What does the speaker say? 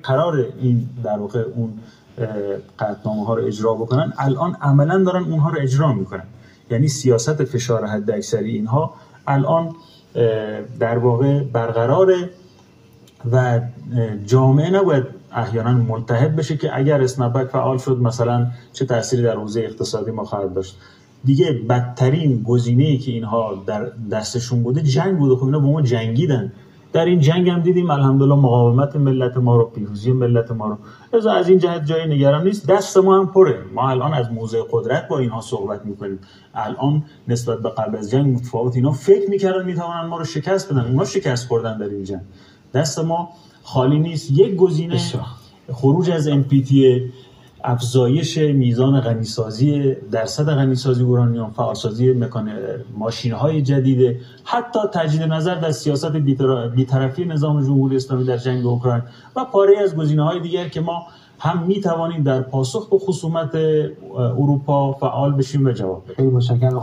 قرار این در واقع اون قطعنامه ها رو اجرا بکنن، الان عملا دارن اونها رو اجرا میکنن. یعنی سیاست فشار حداکثری اینها الان در واقع برقراره و جامعه نباید احیانا ملتهب بشه که اگر اسنپبک فعال شد مثلا چه تأثیری در حوزه اقتصادی ما خواهد داشت. دیگه بدترین گزینه‌ای که اینها در دستشون بوده جنگ بوده. خب اینا با ما جنگیدن، در این جنگ هم دیدیم الحمدلله مقاومت ملت ما رو، پیروزی ملت ما رو. لذا از این جهت جای نگران نیست. دست ما هم پره. ما الان از موضع قدرت با اینها صحبت میکنیم. الان نسبت به قبل از جنگ متفاوت. اینا فکر میکردن میتوانن ما رو شکست بدن، اونها شکست خوردن در این جنگ. دست ما خالی نیست. یک گزینه خروج از NPT، افزایش میزان غنیسازی، درصد غنیسازی اورانیوم، فعالسازی ماشین‌های جدید، حتی تجدید نظر در سیاست بی‌طرفی نظام جمهوری اسلامی در جنگ اوکراین و پاره از گزینه‌های دیگر که ما هم می‌توانیم در پاسخ به خصومت اروپا فعال بشیم و جواب بدیم. خیلی متشکرم.